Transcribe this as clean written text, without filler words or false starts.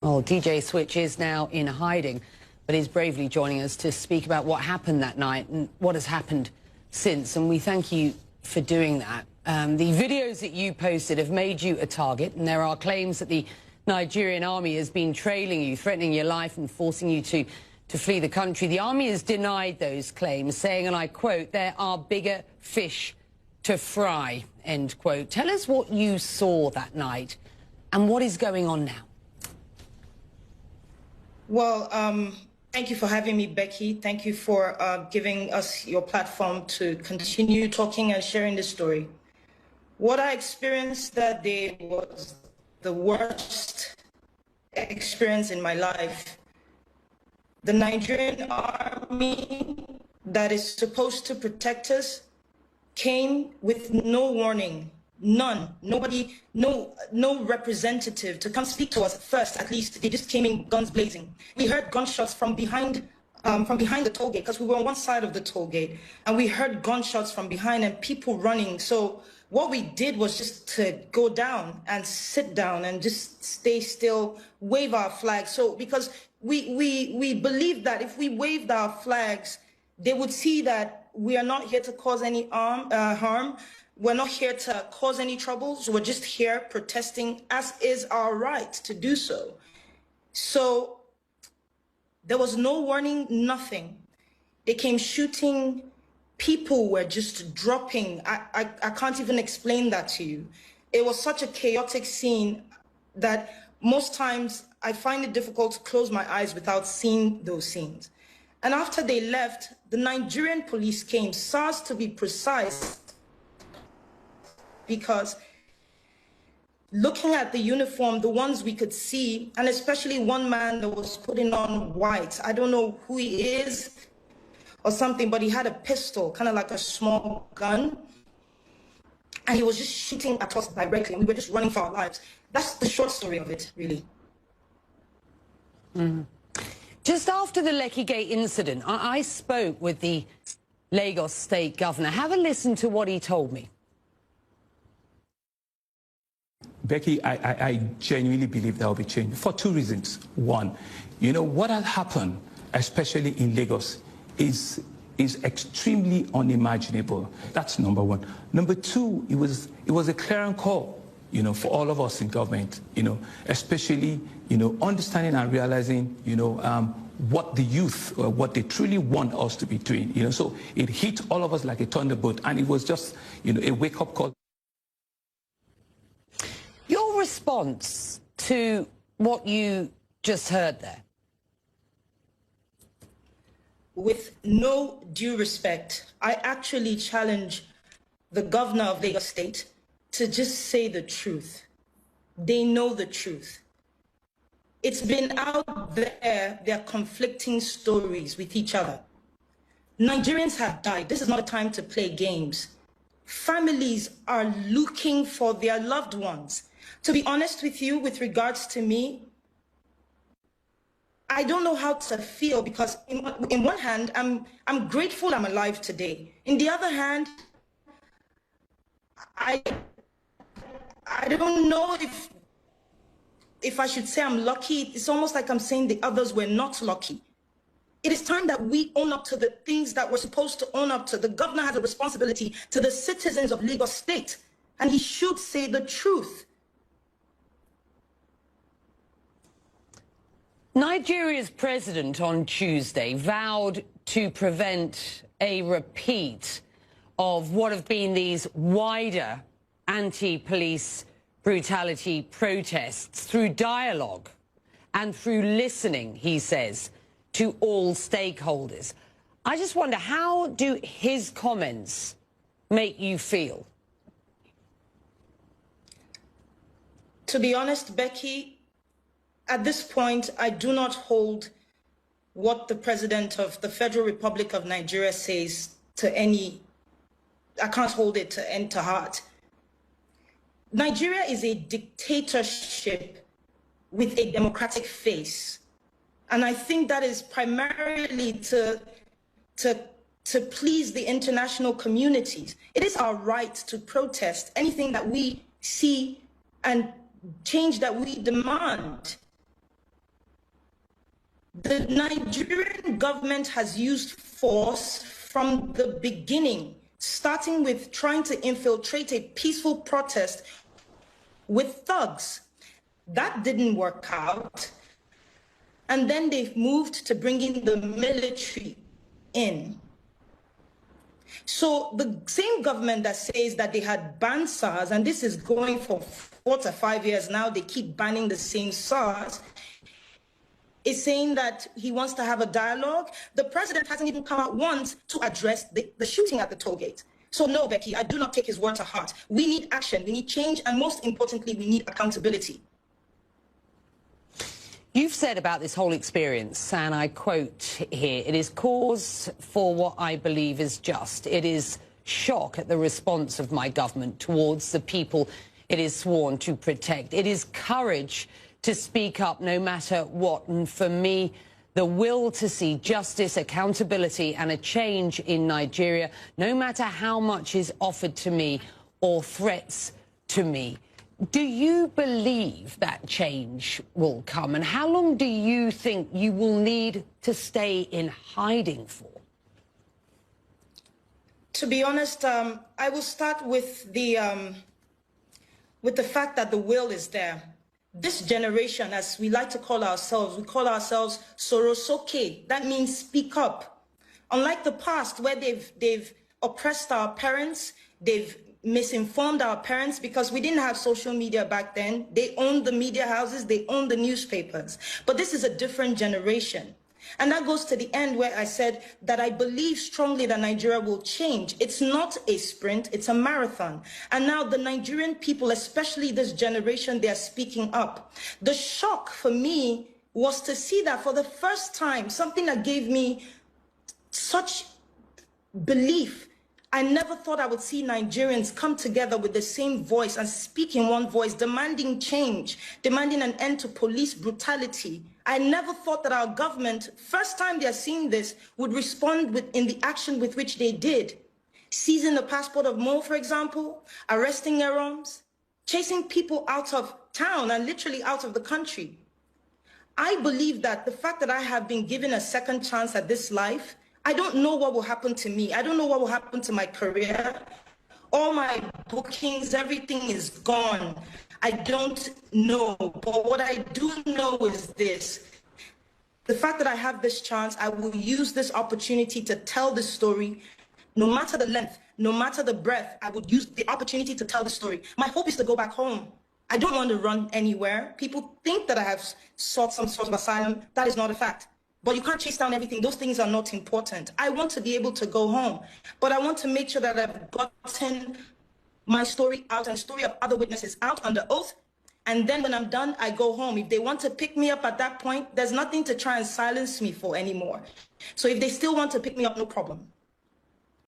Well, DJ Switch is now in hiding, but is bravely joining us to speak about what happened that night and what has happened since. And we thank you for doing that. The videos that you posted have made you a target, and there are claims that the Nigerian army has been trailing you, threatening your life and forcing you to flee the country. The army has denied those claims, saying, and I quote, "There are bigger fish to fry," end quote. Tell us what you saw that night and what is going on now. Well, thank you for having me, Becky. Thank you for giving us your platform to continue talking and sharing this story. What I experienced that day was the worst experience in my life. The Nigerian army that is supposed to protect us came with no warning. None, nobody, no representative to come speak to us first. At least they just came in guns blazing. We heard gunshots from behind the toll gate, because we were on one side of the toll gate, and we heard gunshots from behind and people running. So what we did was just to go down and sit down and just stay still, wave our flags. So because we believed that if we waved our flags, they would see that we are not here to cause any harm. We're not here to cause any troubles. We're just here protesting, as is our right to do so. So there was no warning, nothing. They came shooting. People were just dropping. I can't even explain that to you. It was such a chaotic scene that most times I find it difficult to close my eyes without seeing those scenes. And after they left, the Nigerian police came, SARS to be precise, because looking at the uniform, the ones we could see, and especially one man that was putting on white, I don't know who he is or something, but he had a pistol, kind of like a small gun, and he was just shooting at us directly, and we were just running for our lives. That's the short story of it, really. Just after the Lekki Gate incident, I spoke with the Lagos State Governor. Have a listen to what he told me. Becky, I genuinely believe there will be change for two reasons. One, you know, what has happened, especially in Lagos, is extremely unimaginable. That's number one. Number two, it was a clarion call, you know, for all of us in government, you know, especially, you know, understanding and realizing, you know, what the youth, what they truly want us to be doing, you know. So it hit all of us like a thunderbolt, and it was just, you know, a wake-up call. Your response to what you just heard there? With no due respect, I actually challenge the governor of Lagos State to just say the truth. They know the truth. It's been out there, they're conflicting stories with each other. Nigerians have died. This is not a time to play games. Families are looking for their loved ones. To be honest with you, with regards to me, I don't know how to feel, because in one hand, I'm grateful I'm alive today. In the other hand, I don't know if I should say I'm lucky. It's almost like I'm saying the others were not lucky. It is time that we own up to the things that we're supposed to own up to. The governor has a responsibility to the citizens of Lagos State, and he should say the truth. Nigeria's president on Tuesday vowed to prevent a repeat of what have been these wider anti-police brutality protests through dialogue and through listening, he says, to all stakeholders. I just wonder, how do his comments make you feel? To be honest, Becky, at this point, I do not hold what the president of the Federal Republic of Nigeria says to any, I can't hold it to heart. Nigeria is a dictatorship with a democratic face. And I think that is primarily to please the international communities. It is our right to protest anything that we see and change that we demand. The Nigerian government has used force from the beginning, starting with trying to infiltrate a peaceful protest with thugs. That didn't work out. And then they've moved to bringing the military in. So the same government that says that they had banned SARS, and this is going for 4 to 5 years now, they keep banning the same SARS, is saying that he wants to have a dialogue. The president hasn't even come out once to address the shooting at the toll gate. So no, Becky, I do not take his word to heart. We need action, we need change, and most importantly, we need accountability. You've said about this whole experience, and I quote here, "It is cause for what I believe is just. It is shock at the response of my government towards the people it is sworn to protect. It is courage to speak up no matter what. And for me, the will to see justice, accountability and a change in Nigeria, no matter how much is offered to me or threats to me." Do you believe that change will come? And how long do you think you will need to stay in hiding for? To be honest, I will start with the fact that the will is there. This generation, as we like to call ourselves, we call ourselves Sorosoke. That means speak up. Unlike the past, where they've oppressed our parents, they've misinformed our parents because we didn't have social media back then. They owned the media houses, they owned the newspapers. But this is a different generation. And that goes to the end where I said that I believe strongly that Nigeria will change. It's not a sprint, it's a marathon. And now the Nigerian people, especially this generation, they are speaking up. The shock for me was to see that for the first time, something that gave me such belief. I never thought I would see Nigerians come together with the same voice and speak in one voice, demanding change, demanding an end to police brutality. I never thought that our government, first time they're seeing this, would respond in the action with which they did. Seizing the passport of Mo, for example, arresting Yeroms, chasing people out of town and literally out of the country. I believe that the fact that I have been given a second chance at this life, I don't know what will happen to me. I don't know what will happen to my career. All my bookings, everything is gone. I don't know. But what I do know is this. The fact that I have this chance, I will use this opportunity to tell the story. No matter the length, no matter the breadth, I would use the opportunity to tell the story. My hope is to go back home. I don't want to run anywhere. People think that I have sought some sort of asylum. That is not a fact. But you can't chase down everything. Those things are not important. I want to be able to go home. But I want to make sure that I've gotten my story out and the story of other witnesses out under oath. And then when I'm done, I go home. If they want to pick me up at that point, there's nothing to try and silence me for anymore. So if they still want to pick me up, no problem.